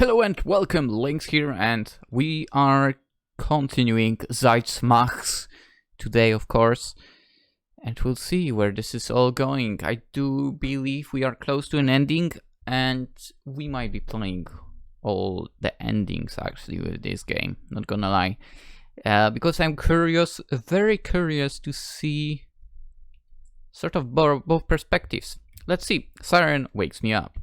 Hello and welcome, Lynx here, and we are continuing Zeitz Machz today, of course, and we'll see where this is all going. I do believe we are close to an ending, and we might be playing all the endings actually with this game, not gonna lie, because I'm curious, very curious to see sort of both perspectives. Let's see. Siren wakes me up.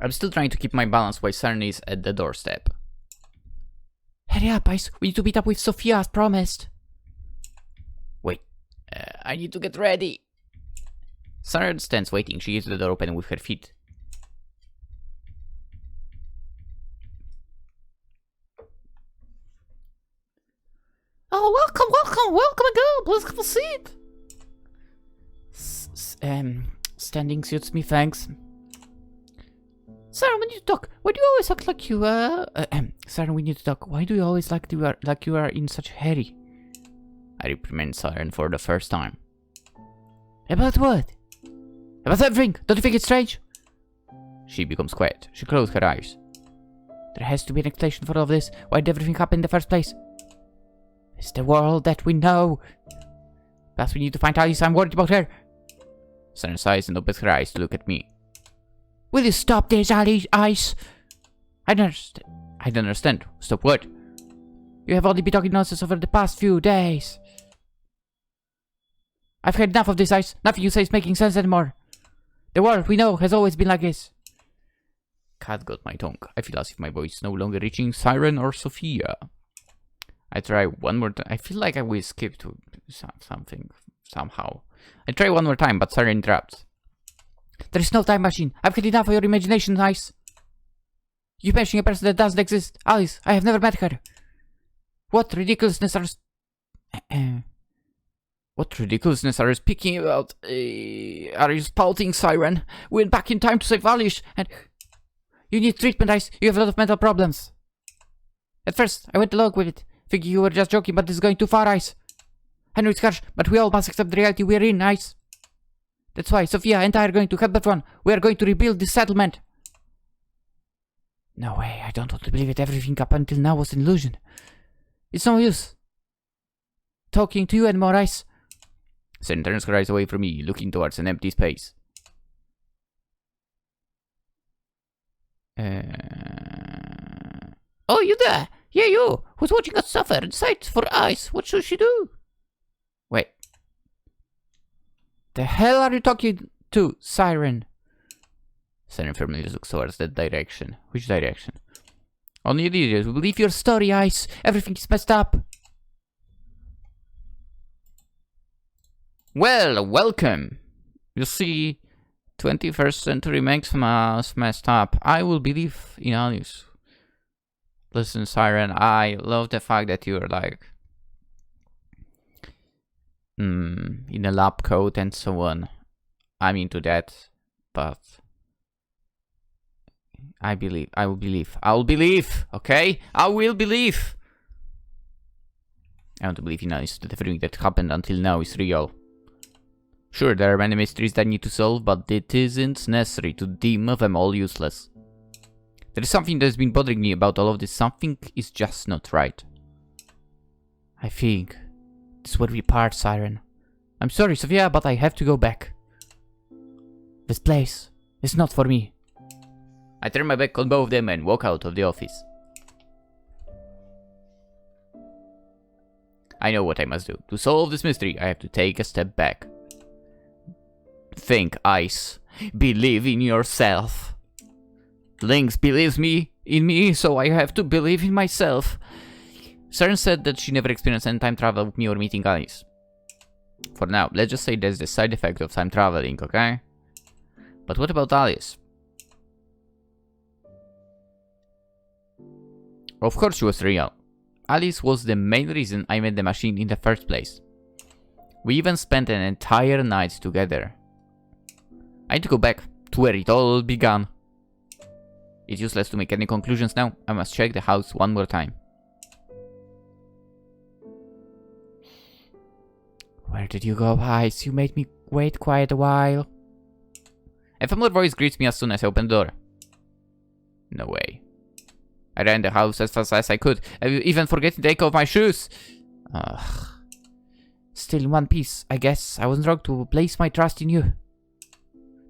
I'm still trying to keep my balance while Siren is at the doorstep. Hurry up, Ice. We need to meet up with Sophia as promised. Wait. I need to get ready. Siren stands waiting. She gets the door open with her feet. Oh, welcome again. Please have a seat. Standing suits me, thanks. Siren, we need to talk. Why do you always act like you Siren, we need to talk. Why do you always like you are in such a hurry? I reprimand Siren for the first time. About what? About everything. Don't you think it's strange? She becomes quiet. She closes her eyes. There has to be an explanation for all of this. Why did everything happen in the first place? It's the world that we know. Plus, we need to find Alice. I'm worried about her. Siren sighs and opens her eyes to look at me. Will you stop this, Ice? I don't understand. Stop what? You have only been talking nonsense over the past few days. I've had enough of this, Ice. Nothing you say is making sense anymore. The world we know has always been like this. Cat got my tongue. I feel as if my voice is no longer reaching Siren or Sophia. I try one more time. I feel like I will skip to something somehow. I try one more time, but Siren interrupts. There is no time machine. I've had enough of your imagination, Ice. You mentioning a person that doesn't exist. Alice, I have never met her. What ridiculousness are you speaking about? Are you spouting, Siren? We went back in time to save Alice, and you need treatment, Ice. You have a lot of mental problems. At first, I went along with it, thinking you were just joking, but this is going too far, Ice. I know it's harsh, but we all must accept the reality we're in, Ice. That's why Sophia and I are going to help everyone. We are going to rebuild this settlement. No way, I don't want to believe that everything up until now was an illusion. It's no use talking to you anymore, Ice. Siren turns her eyes away from me, looking towards an empty space. Oh, you there? Yeah, you. Who's watching us suffer and sight for Ice? What should she do? Wait. The hell are you talking to, Siren? Siren firmly looks towards that direction. Which direction? Only idiots will believe your story, Ice. Everything is messed up. Well, welcome. You see, 21st century makes us messed up. I will believe in Alice. Listen, Siren, I love the fact that you're like in a lab coat and so on. I'm into that, but I will believe, okay? I will believe. I want to believe in Alice that everything that happened until now is real. Sure, there are many mysteries that I need to solve, but it isn't necessary to deem them all useless. There is something that's been bothering me about all of this. Something is just not right. I think this is where we part, Siren. I'm sorry, Sophia, but I have to go back. This place is not for me. I turn my back on both of them and walk out of the office. I know what I must do. To solve this mystery, I have to take a step back. Think, Ice. Believe in yourself. Lynx believes in me, so I have to believe in myself. Siren said that she never experienced any time travel with me or meeting Alice. For now, let's just say that's the side effect of time traveling, okay? But what about Alice? Of course she was real. Alice was the main reason I met the machine in the first place. We even spent an entire night together. I need to go back to where it all began. It's useless to make any conclusions now. I must check the house one more time. Where did you go, Ice? You made me wait quite a while. A familiar voice greets me as soon as I open the door. No way. I ran the house as fast as I could, even forgetting to take off my shoes. Ugh. Still in one piece, I guess. I wasn't wrong to place my trust in you.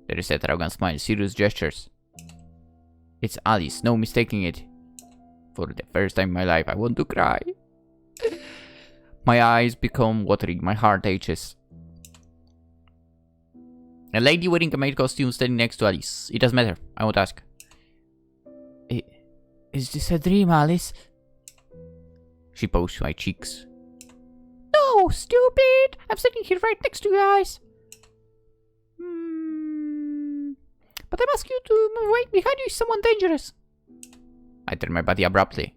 There is that arrogant smile, serious gestures. It's Alice, no mistaking it. For the first time in my life, I want to cry. My eyes become watery, my heart aches. A lady wearing a maid costume standing next to Alice. It doesn't matter, I won't ask. Is this a dream, Alice? She pokes my cheeks. No, stupid! I'm sitting here right next to your eyes. But I'm asking you to move away. Behind you is someone dangerous. I turn my body abruptly.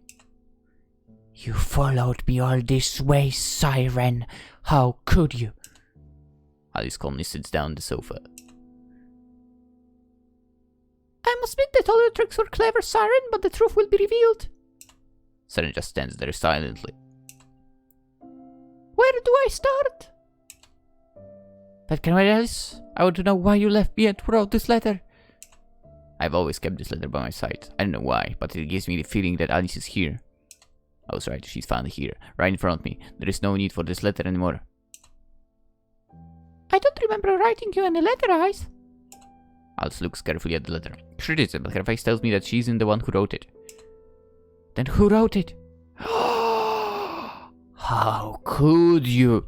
You followed me all this way, Siren. How could you? Alice calmly sits down on the sofa. I must admit that all your tricks were clever, Siren, but the truth will be revealed. Siren just stands there silently. Where do I start? That can wait, Alice. I want to know why you left me and wrote this letter. I've always kept this letter by my side. I don't know why, but it gives me the feeling that Alice is here. I was right, she's finally here, right in front of me. There is no need for this letter anymore. I don't remember writing you any letter, Alice. Alice looks carefully at the letter. Sure it is, but her face tells me that she isn't the one who wrote it. Then who wrote it? How could you?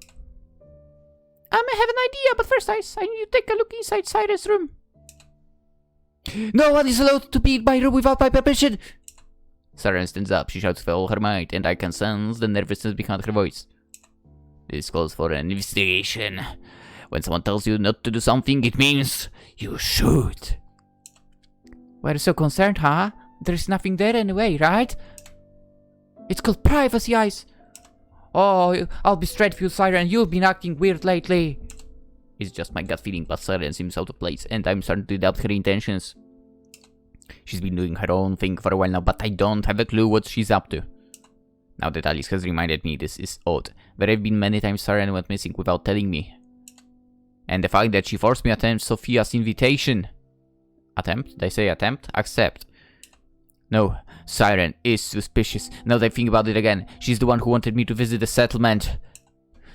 I may have an idea, but first, Alice, I need you to take a look inside Siren's room. No one is allowed to be in my room without my permission. Siren stands up, she shouts with all her might, and I can sense the nervousness behind her voice. This calls for an investigation. When someone tells you not to do something, it means you should. Why are you so concerned, huh? There's nothing there anyway, right? It's called privacy, Ice. Oh, I'll be straight for you, Siren. You've been acting weird lately. It's just my gut feeling, but Siren seems out of place, and I'm starting to doubt her intentions. She's been doing her own thing for a while now, but I don't have a clue what she's up to. Now that Alice has reminded me, this is odd. There have been many times Siren went missing without telling me. And the fact that she forced me to attempt Sophia's invitation. Attempt? Did I say attempt? Accept. No, Siren is suspicious. Now that I think about it again, she's the one who wanted me to visit the settlement.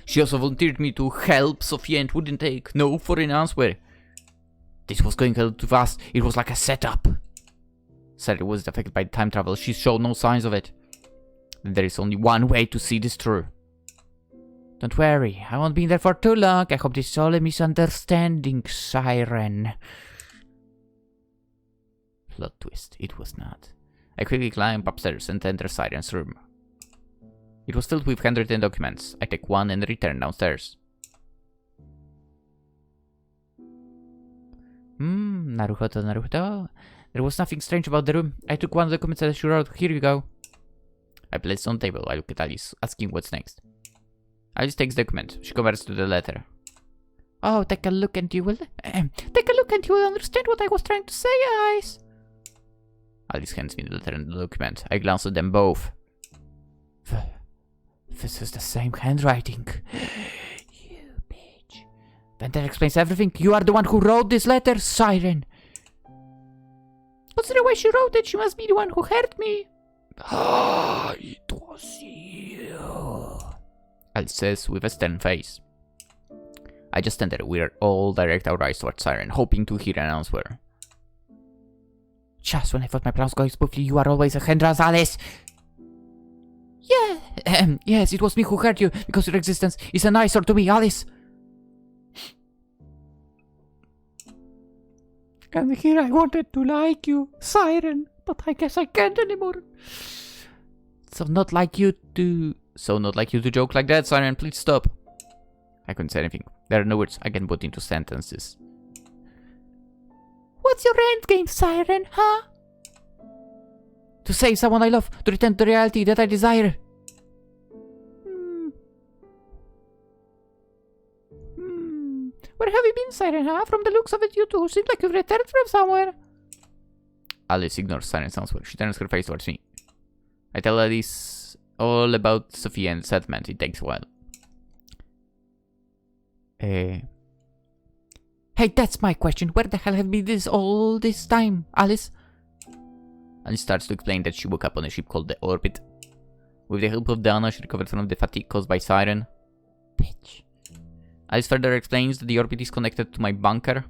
She also volunteered me to help Sophia and wouldn't take no for an answer. This was going a little too fast. It was like a setup. Siren was affected by time travel. She showed no signs of it. There is only one way to see this through. Don't worry, I won't be there for too long. I hope this is all a misunderstanding, Siren. Plot twist, it was not. I quickly climb upstairs and enter Siren's room. It was filled with handwritten documents. I take one and return downstairs. Naruhodo, Naruhodo. There was nothing strange about the room. I took one of the documents that she wrote. Here you go. I place it on the table. I look at Alice, asking what's next. Alice takes the document. She converts to the letter. Oh, take a look and you will... take a look and you will understand what I was trying to say, Alice. Alice hands me the letter and the document. I glance at them both. This is the same handwriting. You bitch. Then that explains everything. You are the one who wrote this letter, Siren. Consider why she wrote it. She must be the one who hurt me. Ah, it was you. Alice says with a stern face. I just stand there. We are all direct our eyes towards Siren, hoping to hear an answer. Just when I thought my plan was going smoothly, you are always a hindrance, Alice. Yeah, yes, it was me who hurt you, because your existence is an eyesore to me, Alice. And here I wanted to like you, Siren, but I guess I can't anymore. So not like you to joke like that, Siren, please stop. I couldn't say anything. There are no words I can put into sentences. What's your end game, Siren, huh? To save someone I love, to return to the reality that I desire. Where have you been, Siren, huh? From the looks of it, you two seem like you've returned from somewhere. Alice ignores Siren's answer. She turns her face towards me. I tell Alice all about Sophia and the settlement. It takes a while. Hey, that's my question. Where the hell have you been all this time, Alice? And starts to explain that she woke up on a ship called the Orbit. With the help of Dana, she recovered from the fatigue caused by Siren. Bitch. Alice further explains that the Orbit is connected to my bunker.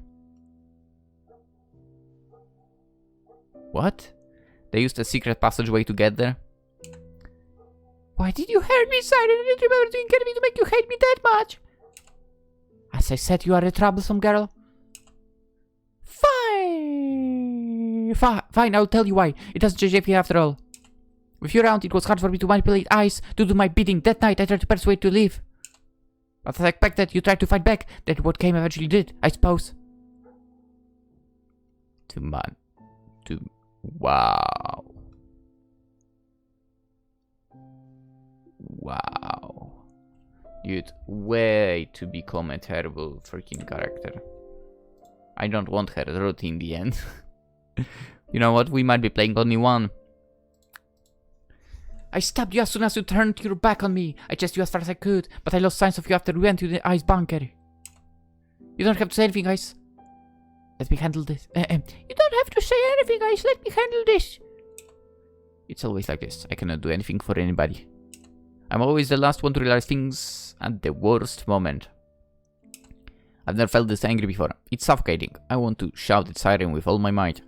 What? They used a secret passageway to get there? Why did you hurt me, Siren? I didn't remember doing anything to make you hate me that much. As I said, you are a troublesome girl. Fine. Fine, I'll tell you why. It was JJP after all. With you around, it was hard for me to manipulate Ice to do my bidding. That night, I tried to persuade to leave. But as I expected, you tried to fight back. That's what Came eventually did, I suppose. Wow. Wow. Dude, way to become a terrible freaking character. I don't want her route in the end. You know what? We might be playing only one. I stabbed you as soon as you turned your back on me. I chased you as far as I could, but I lost signs of you after we went to the Ice bunker. You don't have to say anything, Ice. Let me handle this. You don't have to say anything, Ice. Let me handle this. It's always like this. I cannot do anything for anybody. I'm always the last one to realize things at the worst moment. I've never felt this angry before. It's suffocating. I want to shout at Siren with all my might.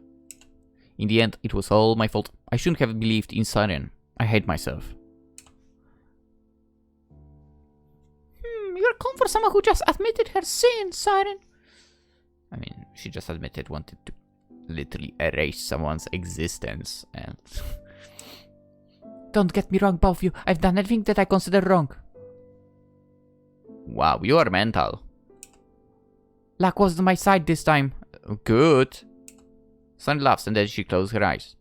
In the end, it was all my fault. I shouldn't have believed in Siren. I hate myself. You're calm for someone who just admitted her sin, Siren. I mean, she just admitted wanted to literally erase someone's existence and... Don't get me wrong, both of you. I've done everything that I consider wrong. Wow, you are mental. Luck was on my side this time. Good. Sun laughs and then she closes her eyes.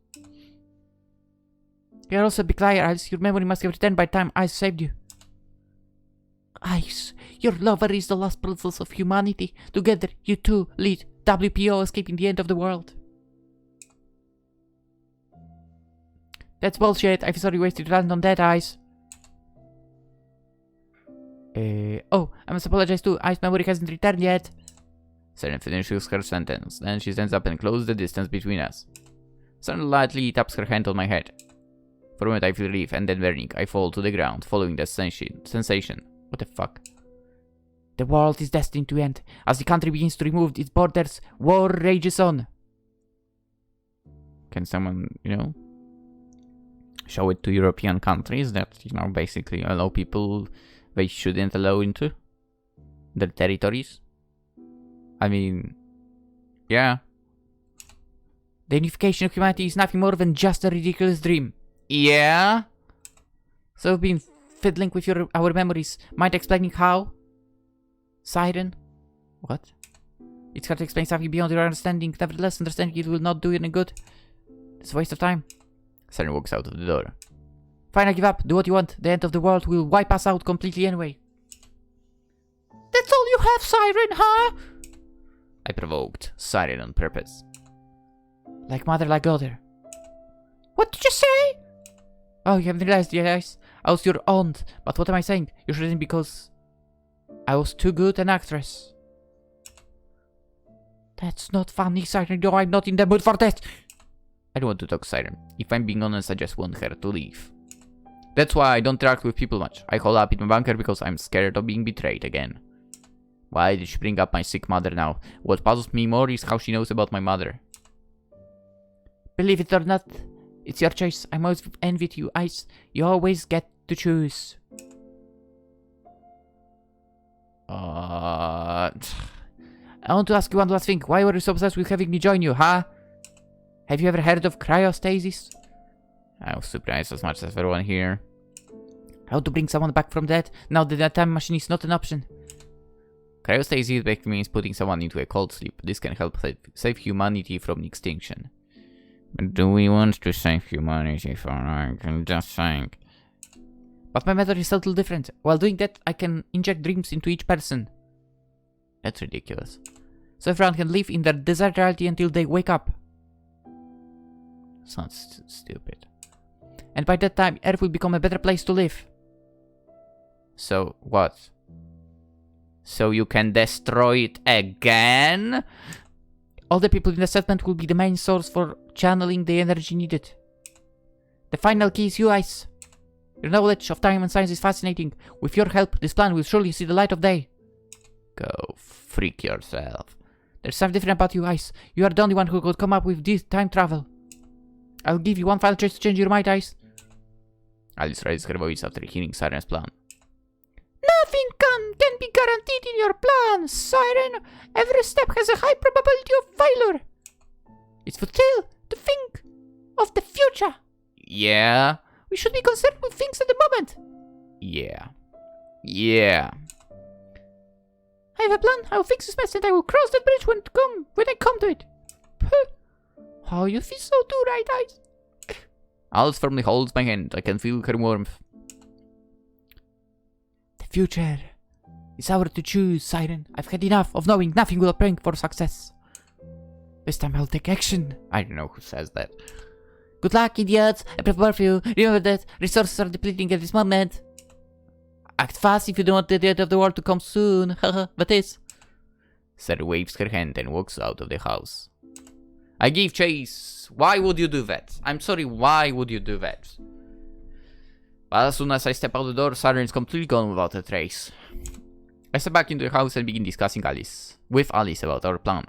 You're also a big liar, Ice. Your memory must have returned by the time Ice saved you. Ice, your lover is the last principles of humanity. Together, you two lead WPO escaping the end of the world. That's bullshit. I'm sorry wasted talent on that, Ice. Oh, I must apologize too. Ice memory hasn't returned yet. Siren finishes her sentence. Then she stands up and closes the distance between us. Siren lightly taps her hand on my head. For a moment I feel relief and then burning. I fall to the ground, following the sensation. What the fuck? The world is destined to end. As the country begins to remove its borders, war rages on. Can someone, show it to European countries that, basically allow people they shouldn't allow into their territories? I mean, yeah. The unification of humanity is nothing more than just a ridiculous dream. Yeah? So we've been fiddling with our memories. Mind explaining how? Siren? What? It's hard to explain something beyond your understanding. Nevertheless, understanding it will not do you any good. It's a waste of time. Siren walks out of the door. Fine, I give up. Do what you want. The end of the world will wipe us out completely anyway. That's all you have, Siren, huh? I provoked Siren on purpose. Like mother, like daughter. What did you say? Oh, you haven't realized, yes. I was your aunt. But what am I saying? You shouldn't because I was too good an actress. That's not funny, Siren. No, I'm not in the mood for that. I don't want to talk Siren. If I'm being honest, I just want her to leave. That's why I don't interact with people much. I call up in my bunker because I'm scared of being betrayed again. Why did she bring up my sick mother now? What puzzles me more is how she knows about my mother. Believe it or not, it's your choice. I'm always envied you, Ice. You always get to choose. I want to ask you one last thing. Why were you so obsessed with having me join you, huh? Have you ever heard of cryostasis? I was surprised as much as everyone here. How to bring someone back from death now that the time machine is not an option. Cryostasis basically means putting someone into a cold sleep. This can help save humanity from extinction. But do we want to save humanity for I'm just saying. But my method is a little different. While doing that, I can inject dreams into each person. That's ridiculous. So everyone can live in their desired reality until they wake up. Sounds stupid. And by that time, Earth will become a better place to live. So, what? So you can destroy it again? All the people in the settlement will be the main source for channeling the energy needed. The final key is you, Ice. Your knowledge of time and science is fascinating. With your help, this plan will surely see the light of day. Go freak yourself. There's something different about you, Ice. You are the only one who could come up with this time travel. I'll give you one final chance to change your mind, Ice. Alice raised her voice after hearing Siren's plan. Nothing can be guaranteed in your plan, Siren. Every step has a high probability of failure. It's futile to think of the future. Yeah. We should be concerned with things at the moment. Yeah. I have a plan. I will fix this mess and I will cross that bridge when I come to it. Oh, you feel so too, right, Ice? Alice firmly holds my hand. I can feel her warmth. The future is ours to choose, Siren. I've had enough of knowing nothing will bring for success. This time I'll take action. I don't know who says that. Good luck, idiots. I prepare for you. Remember that resources are depleting at this moment. Act fast if you don't want the end of the world to come soon. Haha, that is. Sarah waves her hand and walks out of the house. I give chase. Why would you do that? I'm sorry, why would you do that? But as soon as I step out the door, Siren is completely gone without a trace. I step back into the house and begin discussing with Alice about our plan.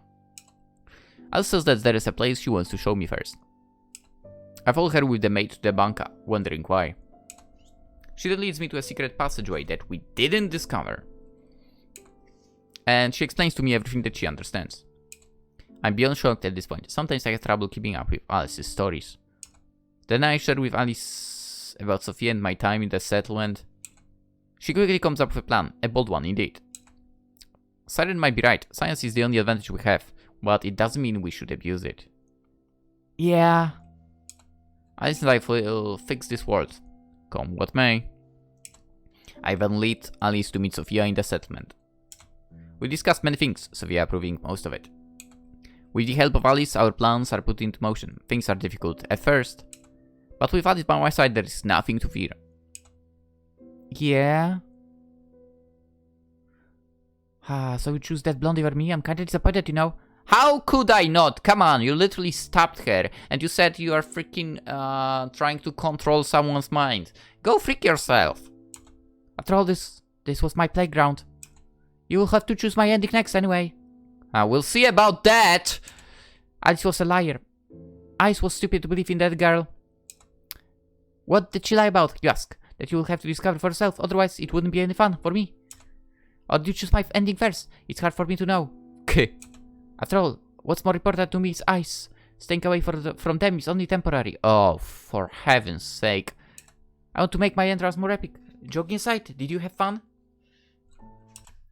Alice says that there is a place she wants to show me first. I follow her with the maid to the banca, wondering why. She then leads me to a secret passageway that we didn't discover. And she explains to me everything that she understands. I'm beyond shocked at this point. Sometimes I have trouble keeping up with Alice's stories. Then I share with Alice about Sophia and my time in the settlement. She quickly comes up with a plan, a bold one indeed. Siren might be right. Science is the only advantage we have, but it doesn't mean we should abuse it. Yeah. Alice and I will fix this world, come what may. I then lead Alice to meet Sophia in the settlement. We discussed many things, Sophia approving most of it. With the help of Alice, our plans are put into motion. Things are difficult at first, but with Alice by my side, there is nothing to fear. Yeah? So you choose that blonde over me? I'm kinda disappointed, you know. How could I not? Come on, you literally stabbed her, and you said you are freaking trying to control someone's mind. Go freak yourself. After all, this was my playground. You will have to choose my ending next anyway. We'll see about that. Alice was a liar. Ice was stupid to believe in that girl. What did she lie about, you ask? That you will have to discover for yourself, otherwise it wouldn't be any fun for me. Or did you choose my ending first? It's hard for me to know. After all, what's more important to me is Ice. Staying away from them is only temporary. Oh, for heaven's sake. I want to make my entrance more epic. Joking aside, did you have fun?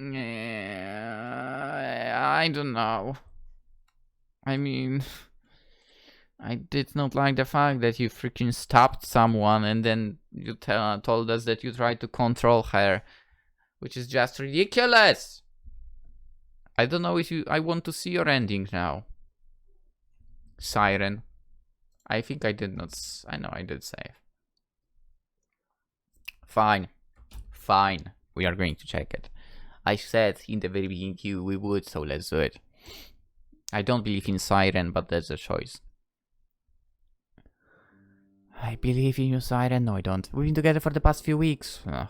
I don't know. I mean, I did not like the fact that you freaking stabbed someone and then you told us that you tried to control her, which is just ridiculous. I don't know if I want to see your ending now. Siren. I think I did not. I know I did save. Fine. Fine. We are going to check it. I said in the very beginning we would, so let's do it. I don't believe in Siren, but that's a choice. I believe in you, Siren. No, I don't. We've been together for the past few weeks. Ugh.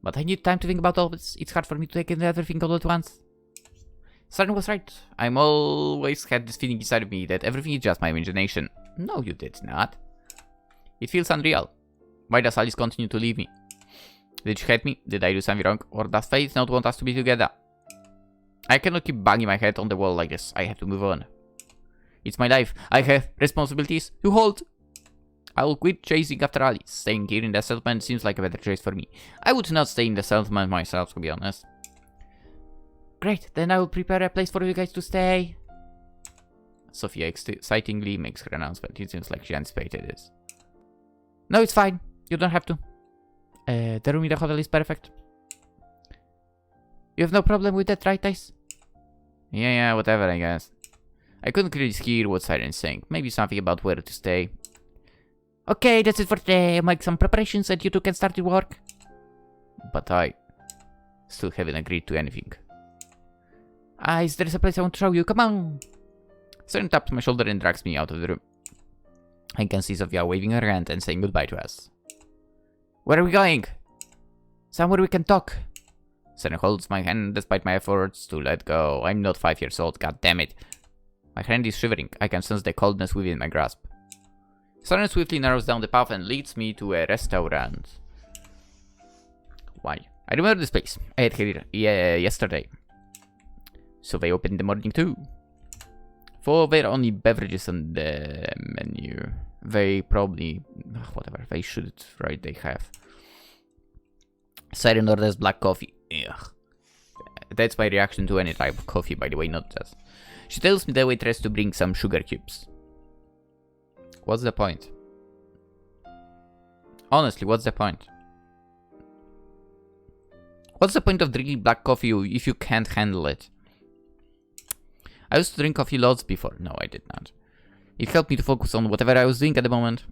But I need time to think about all this. It's hard for me to take in everything all at once. Siren was right. I'm always had this feeling inside of me that everything is just my imagination. No, you did not. It feels unreal. Why does Alice continue to leave me? Did she hate me? Did I do something wrong? Or does fate not want us to be together? I cannot keep banging my head on the wall like this. I have to move on. It's my life. I have responsibilities to hold. I will quit chasing after Alice. Staying here in the settlement seems like a better choice for me. I would not stay in the settlement myself, to be honest. Great, then I will prepare a place for you guys to stay. Sophia excitingly makes her announcement. It seems like she anticipated this. No, it's fine. You don't have to. The room in the hotel is perfect. You have no problem with that, right, Ice? Yeah, whatever, I guess. I couldn't really hear what Siren's saying. Maybe something about where to stay. Okay, that's it for today. I'll make some preparations and you two can start your work. But I still haven't agreed to anything. Ice, there is a place I want to show you. Come on. Siren taps my shoulder and drags me out of the room. I can see Sophia waving her hand and saying goodbye to us. Where are we going? Somewhere we can talk. Siren holds my hand despite my efforts to let go. I'm not 5 years old, god damn it. My hand is shivering. I can sense the coldness within my grasp. Siren swiftly narrows down the path and leads me to a restaurant. Why? I remember this place. I ate here yesterday. So they open in the morning too. For there are only beverages on the menu. They probably... whatever, they should, right, they have. Siren orders black coffee. Ugh. That's my reaction to any type of coffee, by the way, not just. She tells me the waitress to bring some sugar cubes. What's the point? Honestly, what's the point? What's the point of drinking black coffee if you can't handle it? I used to drink coffee lots before. No, I did not. It helped me to focus on whatever I was doing at the moment.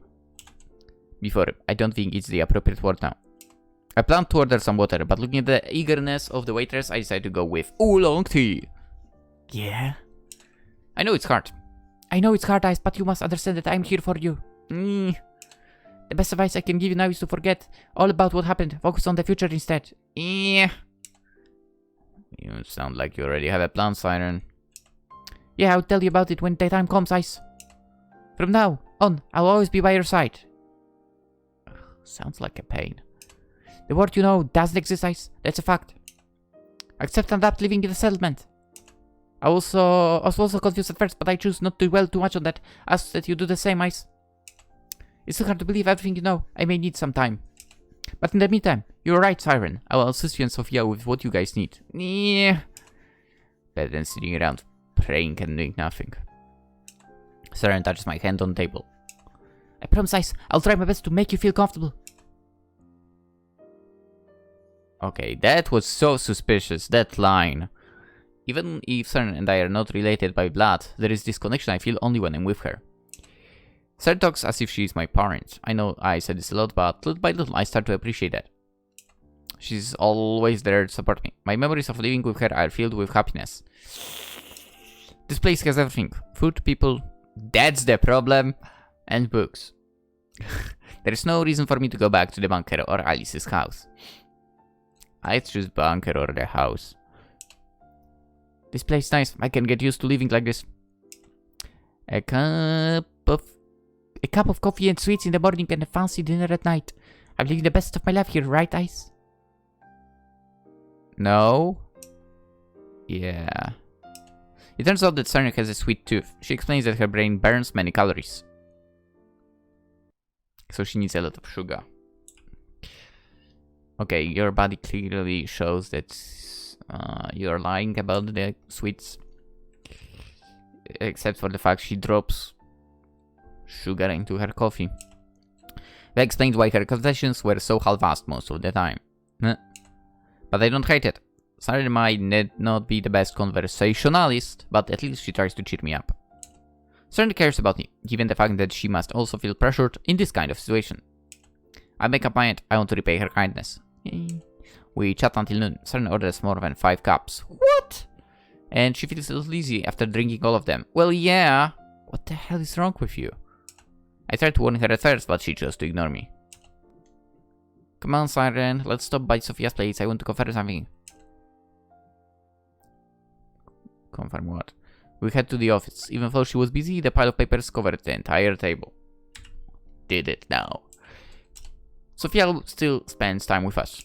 Before, I don't think it's the appropriate word now. I planned to order some water, but looking at the eagerness of the waitress, I decided to go with oolong tea. Yeah? I know it's hard. I know it's hard, Ice, but you must understand that I'm here for you. The best advice I can give you now is to forget all about what happened. Focus on the future instead. You sound like you already have a plan, Siren. Yeah, I'll tell you about it when the time comes, Ice. From now on, I'll always be by your side. Sounds like a pain. The world you know doesn't exist, Ice. That's a fact. Accept and adapt living in the settlement. I was also confused at first, but I choose not to dwell too much on that. Ask that you do the same, Ice. It's so hard to believe everything you know. I may need some time. But in the meantime, you're right, Siren. I will assist you and Sophia with what you guys need. Yeah. Better than sitting around praying and doing nothing. Siren touches my hand on the table. I promise, Ice, I'll try my best to make you feel comfortable. Okay, that was so suspicious, that line. Even if Siren and I are not related by blood, there is this connection I feel only when I'm with her. Siren talks as if she is my parent. I know I said this a lot, but little by little I start to appreciate that. She's always there to support me. My memories of living with her are filled with happiness. This place has everything. Food, people, that's the problem, and books. There is no reason for me to go back to the bunker or Alice's house. I choose bunker or the house. This place is nice. I can get used to living like this. A cup of coffee and sweets in the morning and a fancy dinner at night. I'm living the best of my life here, right, Ice? No? Yeah. It turns out that Siren has a sweet tooth. She explains that her brain burns many calories. So she needs a lot of sugar. Okay, your body clearly shows that you're lying about the sweets. Except for the fact she drops sugar into her coffee. That explains why her confessions were so half-assed most of the time. But I don't hate it. Siren might not be the best conversationalist, but at least she tries to cheer me up. Siren cares about me, given the fact that she must also feel pressured in this kind of situation. I make up my mind, I want to repay her kindness. We chat until noon. Siren orders more than 5 cups. What? And she feels a little lazy after drinking all of them. Well, yeah. What the hell is wrong with you? I tried to warn her at first, but she chose to ignore me. Come on, Siren. Let's stop by Sophia's place. I want to confirm something. Confirm what? We head to the office. Even though she was busy, the pile of papers covered the entire table. Did it now. Sophia still spends time with us.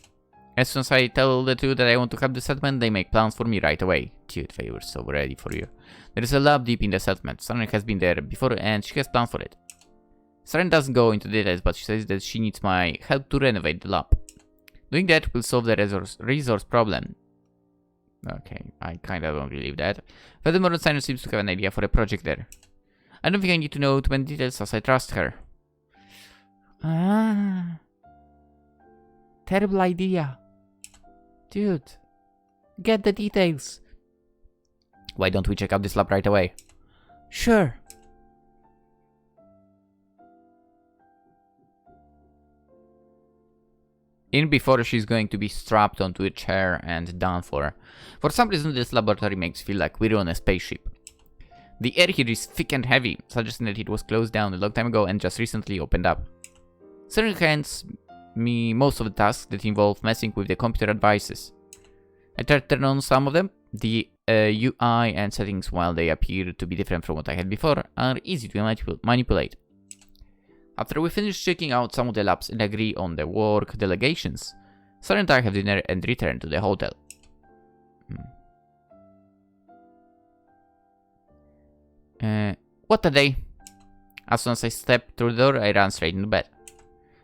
As soon as I tell the two that I want to have the settlement, they make plans for me right away. Dude, they were so ready for you. There is a lab deep in the settlement. Siren has been there before and she has plans for it. Siren doesn't go into details, but she says that she needs my help to renovate the lab. Doing that will solve the resource problem. Okay, I kinda don't believe that. Furthermore, Siren seems to have an idea for a project there. I don't think I need to know too many details as I trust her. Ah. Terrible idea. Dude. Get the details. Why don't we check out this lab right away? Sure. In before she's going to be strapped onto a chair and done for. For some reason this laboratory makes me feel like we're on a spaceship. The air here is thick and heavy, suggesting that it was closed down a long time ago and just recently opened up. Siren hands me most of the tasks that involve messing with the computer devices. I tried to turn on some of them. The UI and settings, while they appear to be different from what I had before, are easy to manipulate. After we finish checking out some of the labs and agree on the work delegations, Sarah and I have dinner and return to the hotel. What a day! As soon as I step through the door, I run straight into bed.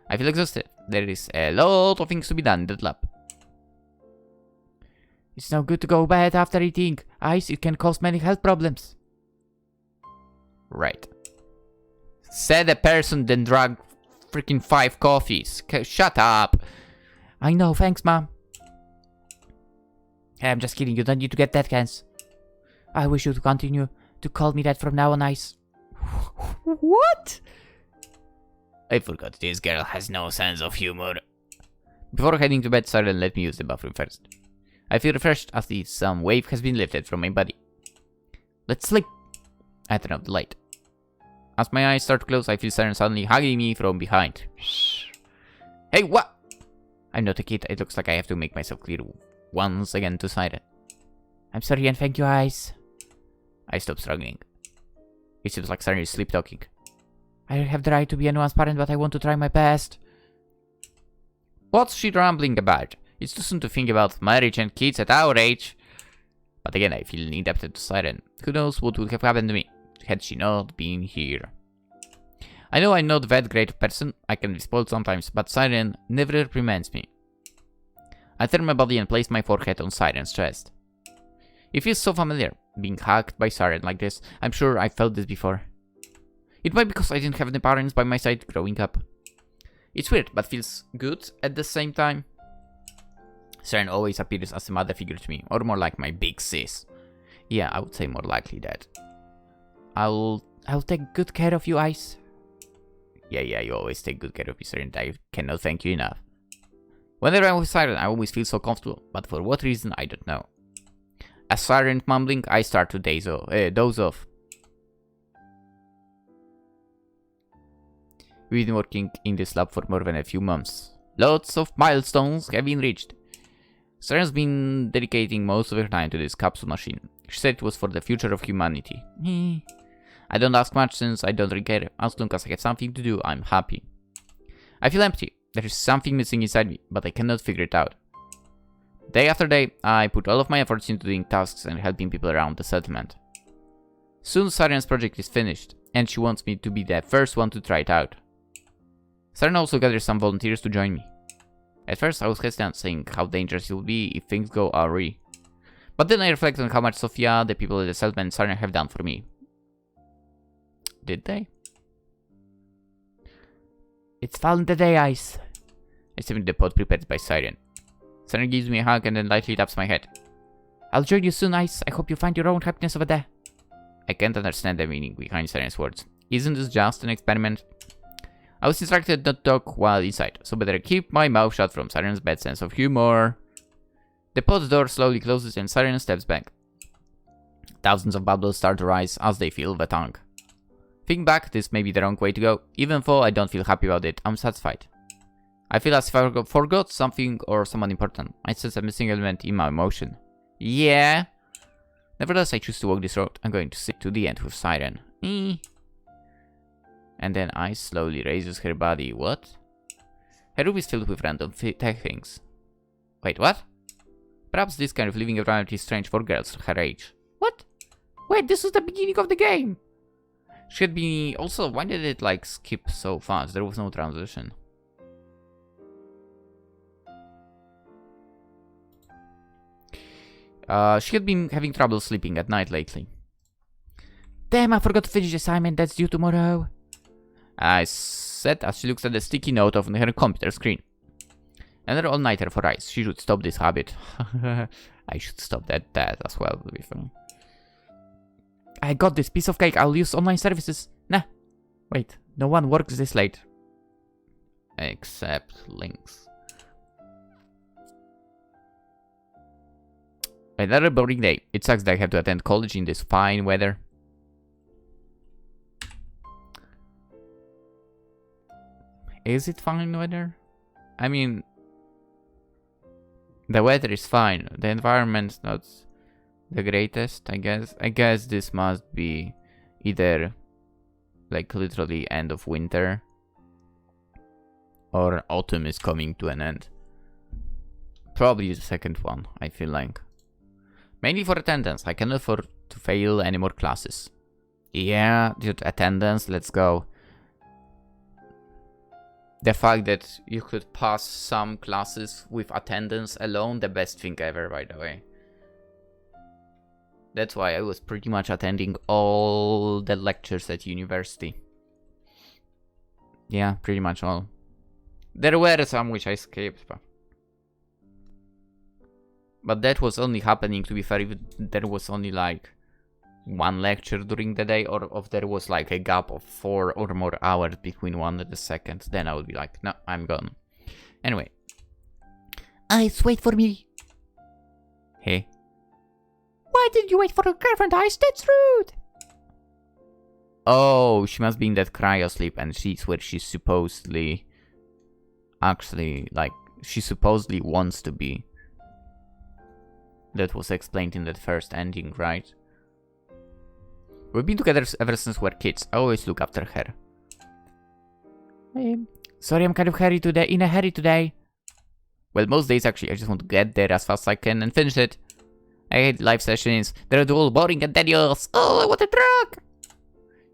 I feel exhausted. There is a lot of things to be done in that lab. It's no good to go to bed after eating ice. It can cause many health problems. Right. Said a person then drank freaking 5 coffees. Shut up. I know, thanks, Mom. Hey, I'm just kidding. You don't need to get that, Hans. I wish you to continue to call me that from now on, Ice. What? I forgot this girl has no sense of humor. Before heading to bed, Siren let me use the bathroom first. I feel refreshed as some weight has been lifted from my body. Let's sleep. I turn off the light. As my eyes start to close, I feel Siren suddenly hugging me from behind. Hey, what? I'm not a kid. It looks like I have to make myself clear once again to Siren. I'm sorry and thank you, Ice. I stop struggling. It seems like Siren is sleep talking. I have the right to be anyone's parent, but I want to try my best. What's she rambling about? It's too soon to think about marriage and kids at our age. But again, I feel indebted to Siren. Who knows what would have happened to me had she not been here. I know I'm not that great a person. I can be spoiled sometimes, but Siren never reprimands me. I turn my body and place my forehead on Siren's chest. It feels so familiar, being hugged by Siren like this. I'm sure I felt this before. It might be because I didn't have any parents by my side growing up. It's weird, but feels good at the same time. Siren always appears as a mother figure to me, or more like my big sis. Yeah, I would say more likely that. I'll take good care of you, Ice. Yeah, you always take good care of me, Siren. I cannot thank you enough. Whenever I'm with Siren, I always feel so comfortable, but for what reason, I don't know. As Siren mumbling, I start to doze off. We've been working in this lab for more than a few months. Lots of milestones have been reached. Siren's been dedicating most of her time to this capsule machine. She said it was for the future of humanity. I don't ask much since I don't really care. As long as I have something to do, I'm happy. I feel empty. There is something missing inside me, but I cannot figure it out. Day after day, I put all of my efforts into doing tasks and helping people around the settlement. Soon Siren's project is finished, and she wants me to be the first one to try it out. Siren also gathers some volunteers to join me. At first I was hesitant, saying how dangerous it will be if things go awry. But then I reflect on how much Sophia, the people at the settlement, and Siren have done for me. Did they? It's fallen today, Ice. I step into the pot prepared by Siren. Siren gives me a hug and then lightly taps my head. I'll join you soon, Ice. I hope you find your own happiness over there. I can't understand the meaning behind Siren's words. Isn't this just an experiment? I was instructed not to talk while inside, so better keep my mouth shut from Siren's bad sense of humor. The pod's door slowly closes and Siren steps back. Thousands of bubbles start to rise as they fill the tank. Thinking back, this may be the wrong way to go. Even though I don't feel happy about it, I'm satisfied. I feel as if I forgot something or someone important. I sense a missing element in my emotion. Yeah. Nevertheless, I choose to walk this road. I'm going to sit to the end with Siren. And then Ice slowly raises her body. What? Her room is filled with random tech things. Wait, what? Perhaps this kind of living environment is strange for girls her age. What? Wait, this is the beginning of the game! Should be... Also, why did it like skip so fast? There was no transition. She had been having trouble sleeping at night lately. Damn, I forgot to finish the assignment that's due tomorrow. I said as she looks at the sticky note on her computer screen. Another all-nighter for Ice. She should stop this habit. I should stop that as well. I got this piece of cake. I'll use online services. Nah. Wait. No one works this late. Except Lynx. Another boring day. It sucks that I have to attend college in this fine weather. Is it fine weather? I mean, the weather is fine. The environment's not the greatest, I guess. I guess this must be either like literally end of winter or autumn is coming to an end. Probably the second one, I feel like. Mainly for attendance. I cannot afford to fail any more classes. Yeah, dude, attendance, let's go. The fact that you could pass some classes with attendance alone, the best thing ever, by the way. That's why I was pretty much attending all the lectures at university. Yeah, pretty much all. There were some which I skipped, but that was only happening, to be fair, if there was only like one lecture during the day, or if there was like a gap of 4 or more hours between one and the second, then I would be like, no, I'm gone. Anyway. Ice, wait for me. Hey. Why did you wait for your girlfriend, Ice? That's rude. Oh, she must be in that cryo sleep, and she's where she's supposedly... Actually, like, she supposedly wants to be. That was explained in that first ending, right? We've been together ever since we were kids. I always look after her. Sorry, I'm kind of in a hurry today. Well, most days actually, I just want to get there as fast as I can and finish it. I hate live sessions. They're all boring and tedious. Oh, what a drug!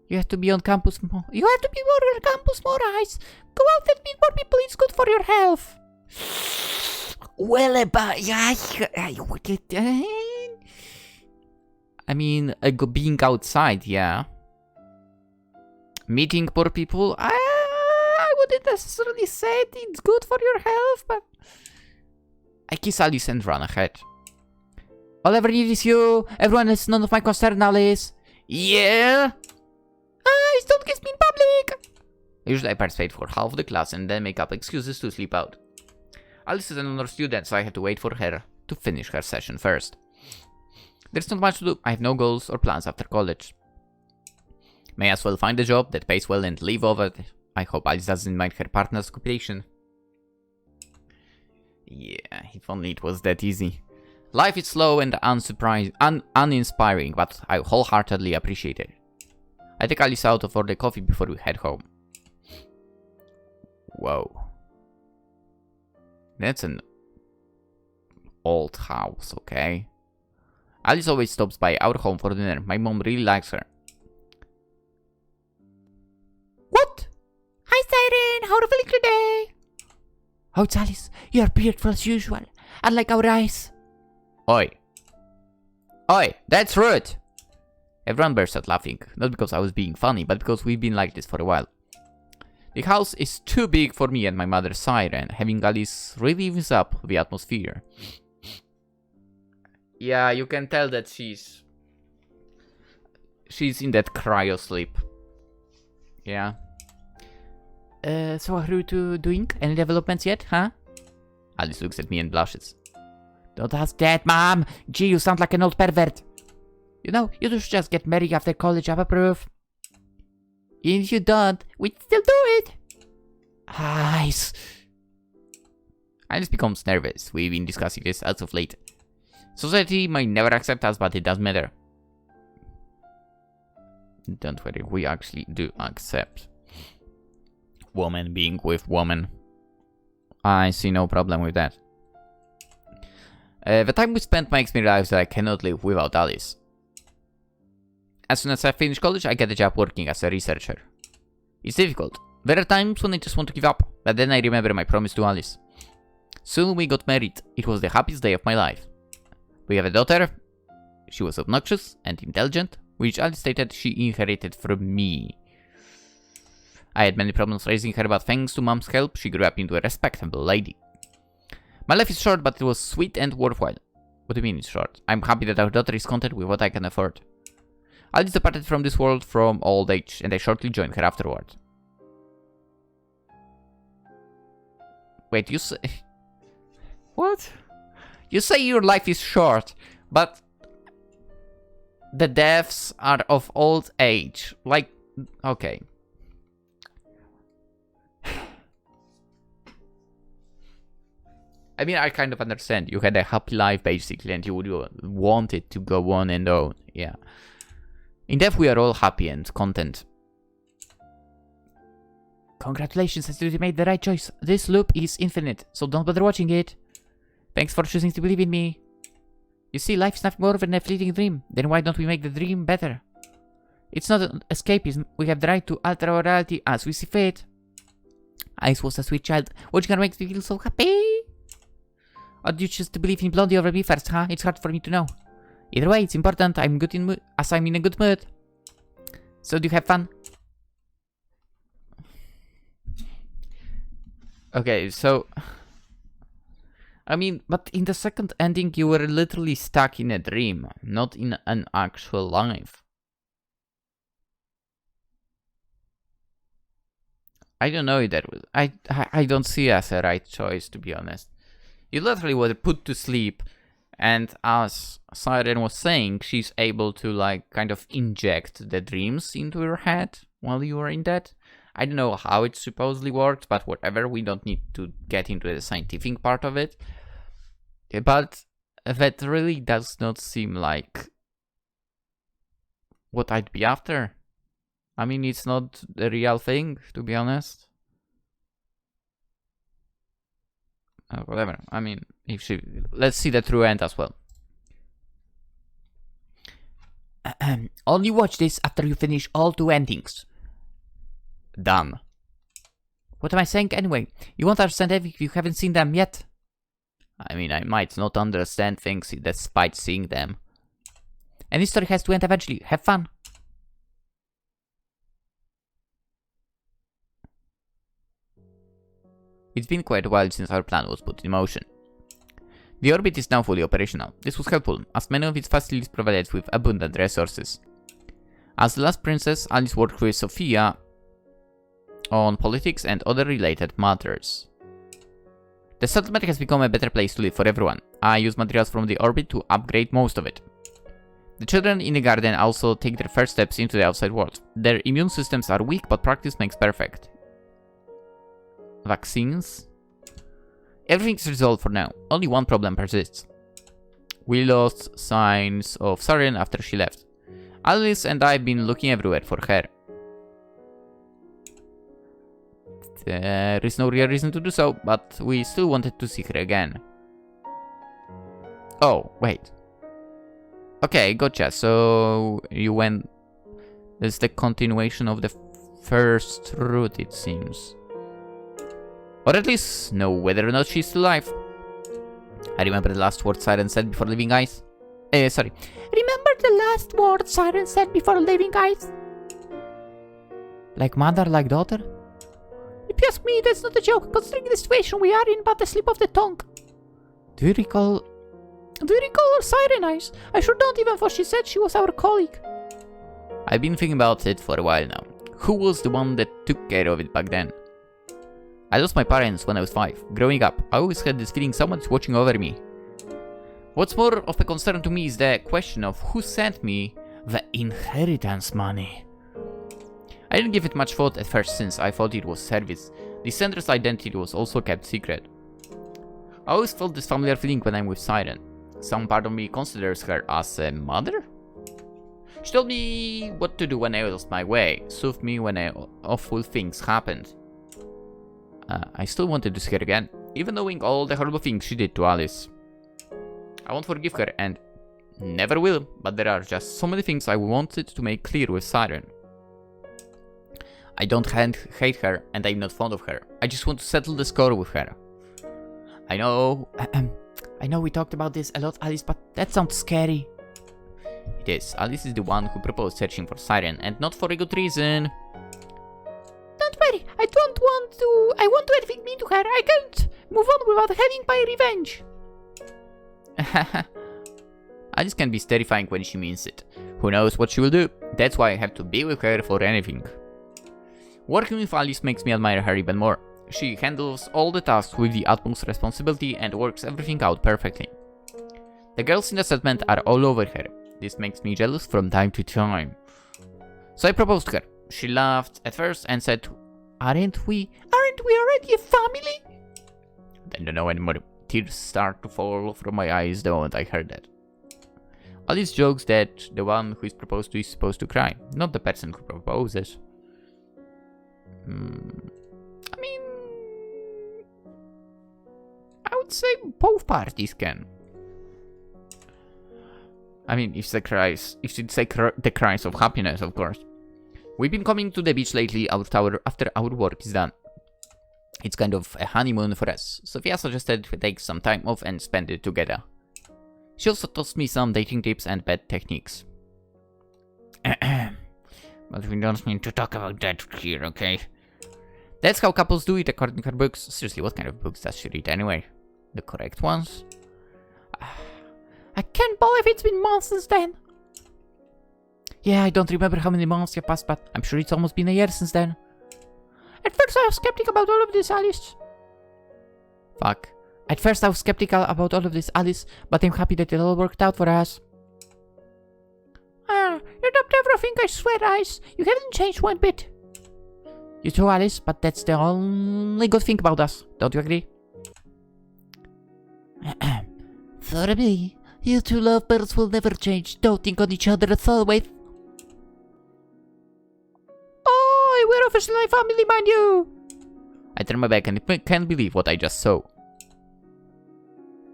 You have to be on campus more. You have to be more on campus more, Ice. Go out and meet more people. It's good for your health. Well, I mean, being outside, yeah. Meeting poor people, I wouldn't necessarily say it's good for your health, but... I kiss Alice and run ahead. All I ever need is you. Everyone is none of my concern, Alice. Yeah? Ice, don't kiss me in public. Usually I participate for half the class and then make up excuses to sleep out. Alice is an honor student, so I have to wait for her to finish her session first. There's not much to do. I have no goals or plans after college. May as well find a job that pays well and live over it. I hope Alice doesn't mind her partner's occupation. Yeah, if only it was that easy. Life is slow and uninspiring, but I wholeheartedly appreciate it. I take Alice out for the coffee before we head home. Whoa. That's an old house, okay? Alice always stops by our home for dinner. My mom really likes her. What? Hi, Siren. How are you feeling today? Oh, it's Alice. You're beautiful as usual. Unlike our eyes. Oi. Oi, that's rude. Everyone burst out laughing. Not because I was being funny, but because we've been like this for a while. The house is too big for me and my mother Siren. Having Alice really evens up the atmosphere. Yeah, you can tell that she's in that cryo sleep. Yeah. So what are you doing? Any developments yet, huh? Alice looks at me and blushes. Don't ask that, Mom! Gee, you sound like an old pervert. You know, you should just get married after college, I approve. If you don't, we'd still do it. Nice. Alice becomes nervous. We've been discussing this as of late. Society might never accept us, but it doesn't matter. Don't worry, we actually do accept woman being with woman. I see no problem with that. The time we spent makes me realize that I cannot live without Alice. As soon as I finish college, I get a job working as a researcher. It's difficult. There are times when I just want to give up, but then I remember my promise to Alice. Soon we got married. It was the happiest day of my life. We have a daughter. She was obnoxious and intelligent, which Alice stated she inherited from me. I had many problems raising her, but thanks to Mom's help, she grew up into a respectable lady. My life is short, but it was sweet and worthwhile. What do you mean it's short? I'm happy that our daughter is content with what I can afford. Alice departed from this world from old age, and I shortly joined her afterward. Wait, you say... What? You say your life is short, but... the deaths are of old age. Like, okay. I mean, I kind of understand. You had a happy life, basically, and you would want it to go on and on. Yeah. In depth, we are all happy and content. Congratulations, as you made the right choice. This loop is infinite, so don't bother watching it. Thanks for choosing to believe in me. You see, life is nothing more than a fleeting dream. Then why don't we make the dream better? It's not an escapism. We have the right to alter our reality as we see fit. Ice was a sweet child. Watching her makes me feel so happy. Or do you choose to believe in Blondie over me first, huh? It's hard for me to know. Either way, it's important. I'm good in mood, as I'm in a good mood. So do you have fun? Okay, so... I mean, but in the second ending, you were literally stuck in a dream, not in an actual life. I don't know if that was... I don't see it as a right choice, to be honest. You literally were put to sleep, and as Siren was saying, she's able to, like, kind of inject the dreams into your head while you were in that. I don't know how it supposedly works, but whatever, we don't need to get into the scientific part of it. But that really does not seem like what I'd be after. I mean, it's not a real thing, to be honest. Whatever. I mean, if she... Let's see the true end as well. Only watch this after you finish all 2 endings. Done. What am I saying anyway? You won't understand everything if you haven't seen them yet. I mean, I might not understand things despite seeing them. And this story has to end eventually. Have fun. It's been quite a while since our plan was put in motion. The orbit is now fully operational. This was helpful, as many of its facilities provided with abundant resources. As the last princess, Alice worked with Sophia on politics and other related matters. The settlement has become a better place to live for everyone. I use materials from the orbit to upgrade most of it. The children in the garden also take their first steps into the outside world. Their immune systems are weak, but practice makes perfect. Vaccines? Everything's resolved for now. Only one problem persists. We lost signs of Siren after she left. Alice and I have been looking everywhere for her. There is no real reason to do so, but we still wanted to see her again. Oh, wait. Okay, gotcha. So you went... That's the continuation of the first route, it seems. Or at least know whether or not she's still alive. I remember the last word Siren said before leaving Ice. Sorry. Remember the last word Siren said before leaving Ice? Like mother, like daughter? If you ask me, that's not a joke, considering the situation we are in, but the slip of the tongue. Do you recall her Siren Eyes? I sure don't, even for she said she was our colleague. I've been thinking about it for a while now. Who was the one that took care of it back then? I lost my parents when I was 5. Growing up, I always had this feeling someone's watching over me. What's more of a concern to me is the question of who sent me the inheritance money. I didn't give it much thought at first, since I thought it was service. The sender's identity was also kept secret. I always felt this familiar feeling when I'm with Siren. Some part of me considers her as a mother? She told me what to do when I lost my way, soothed me when awful things happened. I still wanted to see her again, even knowing all the horrible things she did to Alice. I won't forgive her, and never will, but there are just so many things I wanted to make clear with Siren. I don't hate her, and I'm not fond of her. I just want to settle the score with her. I know we talked about this a lot, Alice, but that sounds scary. It is. Alice is the one who proposed searching for Siren, and not for a good reason. Don't worry, I won't do anything mean to her. I can't move on without having my revenge. Alice can be terrifying when she means it. Who knows what she will do? That's why I have to be with her for anything. Working with Alice makes me admire her even more. She handles all the tasks with the utmost responsibility and works everything out perfectly. The girls in the settlement are all over her. This makes me jealous from time to time. So I proposed to her. She laughed at first and said, Aren't we already a family? I don't know anymore. tears start to fall from my eyes the moment I heard that. Alice jokes that the one who is proposed to is supposed to cry, not the person who proposes. I mean, I would say both parties can. I mean, if she'd say the cries of happiness, of course. We've been coming to the beach lately after our work is done. It's kind of a honeymoon for us. Sophia suggested we take some time off and spend it together. She also taught me some dating tips and bed techniques. But we don't need to talk about that here, okay? That's how couples do it according to her books. Seriously, what kind of books does she read anyway? The correct ones? I can't believe it's been months since then. Yeah, I don't remember how many months have passed, but I'm sure it's almost been a year since then. At first I was skeptical about all of this, Alice. Fuck. At first I was skeptical about all of this, Alice, but I'm happy that it all worked out for us. You dropped everything, I swear, Ice. You haven't changed one bit. You too, Alice, but that's the only good thing about us. Don't you agree? For me, you two lovebirds will never change, doting on each other as always. Oh, we're officially family, mind you! I turn my back and can't believe what I just saw.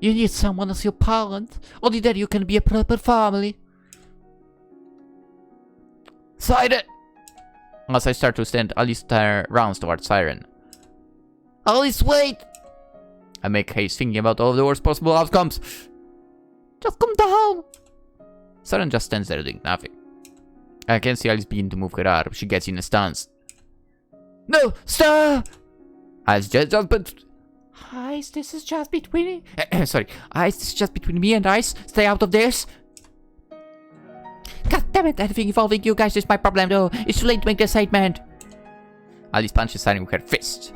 You need someone as your parent. Only then you can be a proper family. Siren! As I start to stand, Alice rounds towards Siren. Alice, wait! I make haste thinking about all of the worst possible outcomes. Just come down! Siren just stands there doing nothing. I can see Alice begin to move her arm. She gets in a stance. No! Stop! Alice but... Ice, this is just between... sorry. Ice, this is just between me and Ice. Stay out of this. God damn it, anything involving you guys is my problem though. It's too late to make the statement. Alice punches Siren with her fist.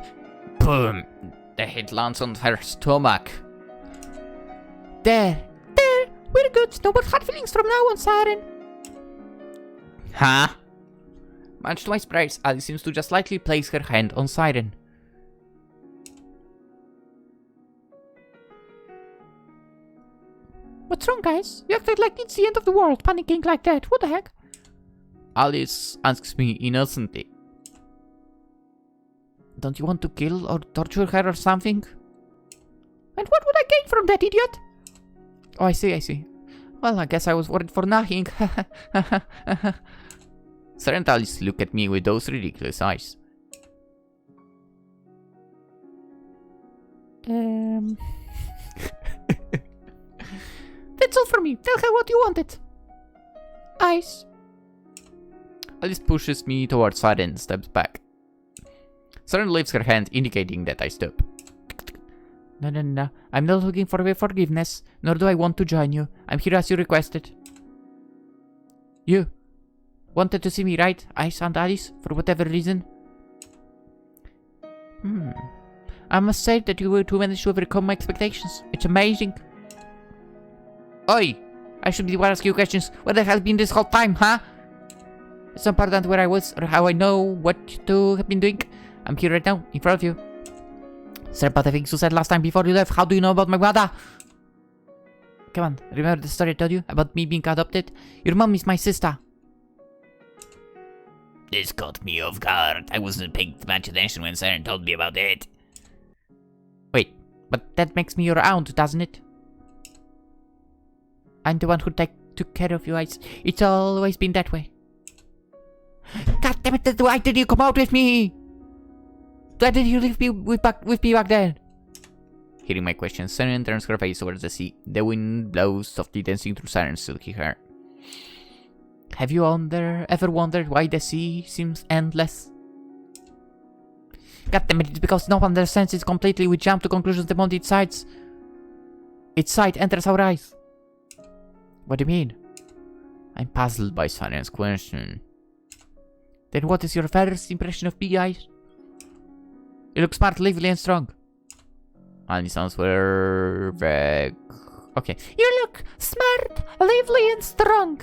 Boom! The hit lands on her stomach. There. We're good. No more hard feelings from now on, Siren. Huh? Much to my surprise, Alice seems to just lightly place her hand on Siren. What's wrong, guys? You acted like it's the end of the world, panicking like that. What the heck? Alice asks me innocently. Don't you want to kill or torture her or something? And what would I gain from that, idiot? Oh, I see. Well, I guess I was worried for nothing. Siren and Alice look at me with those ridiculous eyes. That's all for me. Tell her what you wanted. Ice. Alice pushes me towards Siren and steps back. Siren lifts her hand, indicating that I stop. No. I'm not looking for your forgiveness, nor do I want to join you. I'm here as you requested. You wanted to see me, right, Ice and Alice, for whatever reason? I must say that you two managed to overcome my expectations. It's amazing. Oi! I should be asking you questions. Where the hell have been this whole time, huh? It's not important where I was or how I know what you two have been doing. I'm here right now, in front of you. Sorry about the things you said last time before you left. How do you know about my mother? Come on, remember the story I told you about me being adopted? Your mom is my sister. This caught me off guard. I wasn't paying much attention when Siren told me about it. Wait, but that makes me your aunt, doesn't it? I'm the one who took care of you, Ice. It's always been that way. God damn it, why did you come out with me? Why did you leave me with me back then? Hearing my question, Siren turns her face towards the sea. The wind blows softly, dancing through Siren's silky hair. Have you ever wondered why the sea seems endless? God damn it, it's because no one understands it completely. We jump to conclusions the moment its sight enters our eyes. What do you mean? I'm puzzled by Siren's question. Then what is your first impression of me, Ice? You look smart, lively, and strong. Any sounds were vague. Okay. You look smart, lively, and strong.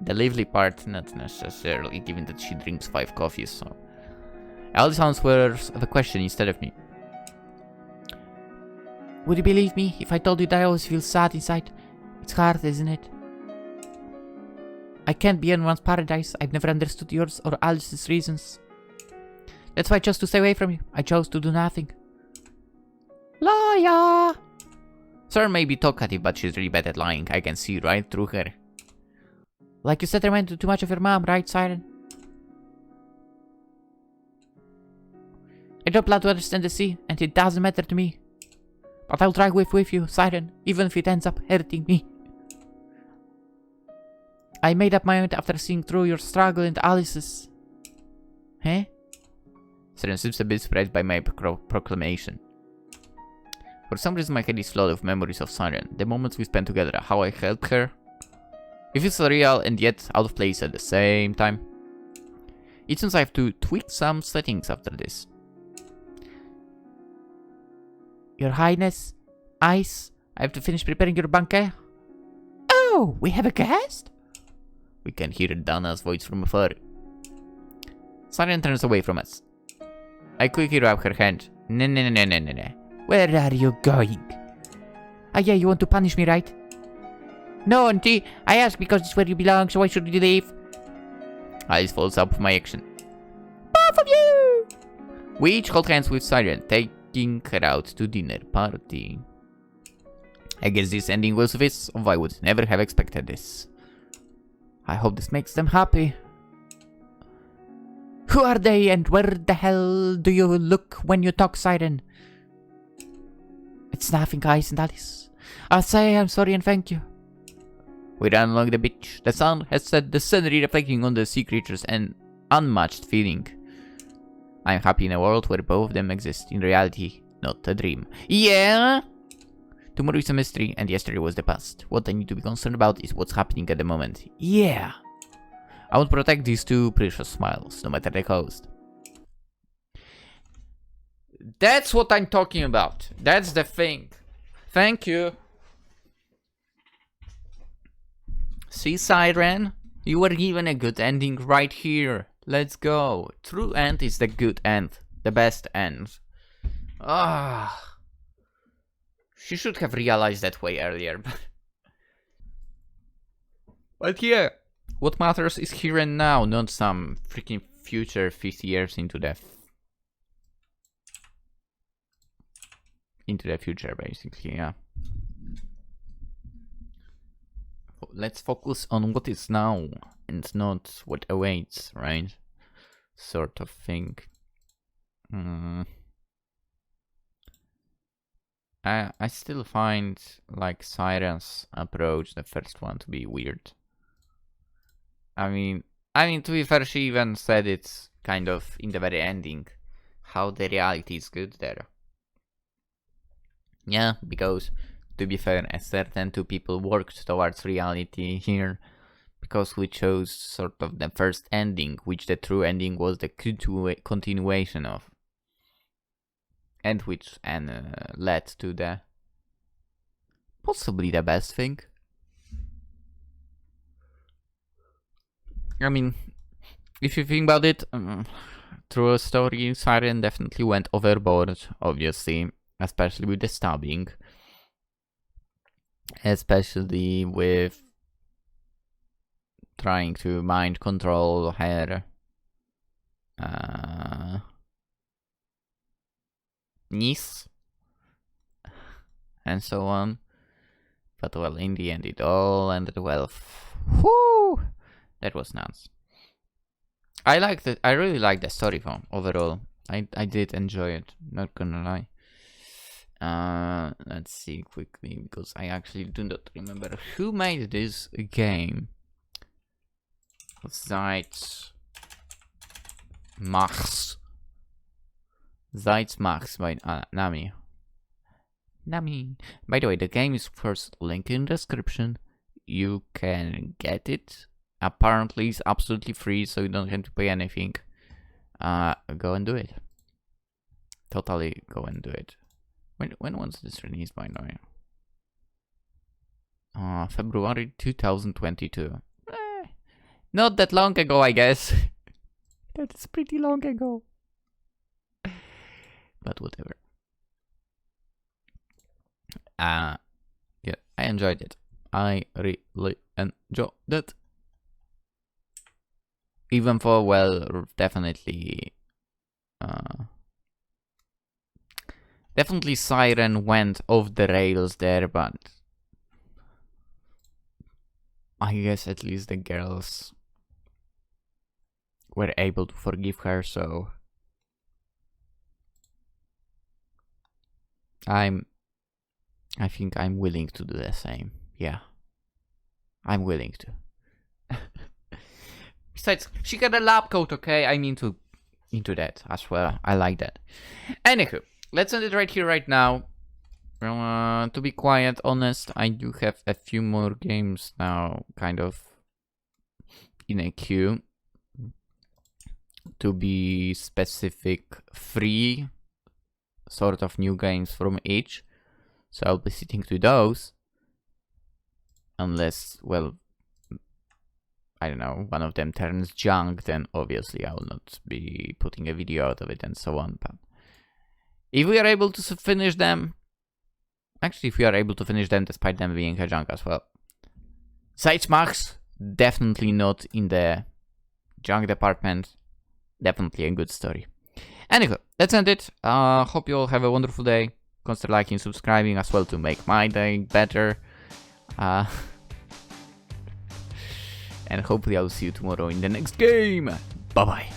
The lively part, not necessarily, given that she drinks 5 coffees, so... All the sounds were the question instead of me. Would you believe me if I told you that I always feel sad inside? It's hard, isn't it? I can't be anyone's paradise. I've never understood yours or Alice's reasons. That's why I chose to stay away from you. I chose to do nothing. Liar! Sarah may be talkative, but she's really bad at lying. I can see right through her. Like you said, I reminded too much of your mom, right, Siren? I don't plan to understand the sea, and it doesn't matter to me. But I'll try with you, Siren, even if it ends up hurting me. I made up my mind after seeing through your struggle and Alice's. Huh? Siren seems a bit surprised by my proclamation. For some reason my head is flooded with memories of Siren, the moments we spent together, how I helped her. It feels surreal and yet out of place at the same time. It seems I have to tweak some settings after this. Your Highness, Ice, I have to finish preparing your banquet. Oh, we have a guest? We can hear Dana's voice from afar. Siren turns away from us. I quickly grab her hand. No. Where are you going? Ah yeah, you want to punish me, right? No, Auntie, I asked because it's where you belong, so why should you leave? Alice follows up with my action. Both of you! We each hold hands with Siren, taking her out to dinner party. I guess this ending was this, or I would never have expected this. I hope this makes them happy. Who are they and where the hell do you look when you talk, Siren? It's nothing, Ice and Alice. I'll say I'm sorry and thank you. We ran along the beach. The sun has set the scenery reflecting on the sea creatures an unmatched feeling. I'm happy in a world where both of them exist in reality, not a dream. Yeah? Tomorrow is a mystery and yesterday was the past. What I need to be concerned about is what's happening at the moment. Yeah! I want to protect these two precious smiles, no matter the cost. That's what I'm talking about. That's the thing. Thank you. See, Siren? You were given a good ending right here. Let's go. True end is the good end. The best end. Ah. She should have realized that way earlier. But yeah. What matters is here and now, not some freaking future 50 years into the future, basically, yeah. Let's focus on what is now and not what awaits, right? Sort of thing. I still find like Siren's approach, the first one, to be weird. I mean, to be fair, she even said it kind of in the very ending, how the reality is good there. Yeah, because to be fair, a certain two people worked towards reality here, because we chose sort of the first ending, which the true ending was the continuation of, and which led to the possibly the best thing. I mean, if you think about it, through a story, Siren definitely went overboard, obviously, especially with the stabbing. Especially with trying to mind control her niece and so on. But well, in the end it all ended well. Whoo! That was nuts. I liked it. I really liked the story though, overall. I did enjoy it, not gonna lie. Let's see quickly, because I actually do not remember who made this game. Zeitz Machz. Zeitz Machz by Nami. By the way, the game is first link in description. You can get it. Apparently it's absolutely free, so you don't have to pay anything. Go and do it. Totally go and do it. When was this released, by the way? February 2022. Not that long ago, I guess. That's pretty long ago. But whatever. Yeah, I enjoyed it. I really enjoyed it. Even though, well, definitely Siren went off the rails there, but I guess at least the girls were able to forgive her, so I think I'm willing to do the same. Yeah, I'm willing to. Besides, she got a lab coat, okay? I'm into that as well. I like that. Anywho, let's end it right here, right now. To be quite honest, I do have a few more games now, kind of in a queue. To be specific, 3 sort of new games from each. So I'll be sitting to those. Unless, well, I don't know, one of them turns junk, then obviously I will not be putting a video out of it and so on. But if we are able to finish them, actually if we are able to finish them despite them being a junk as well. Zeitz Machz, definitely not in the junk department. Definitely a good story. Anyway, let's end it. Hope you all have a wonderful day. Consider liking, subscribing as well to make my day better. And hopefully I'll see you tomorrow in the next game. Bye bye.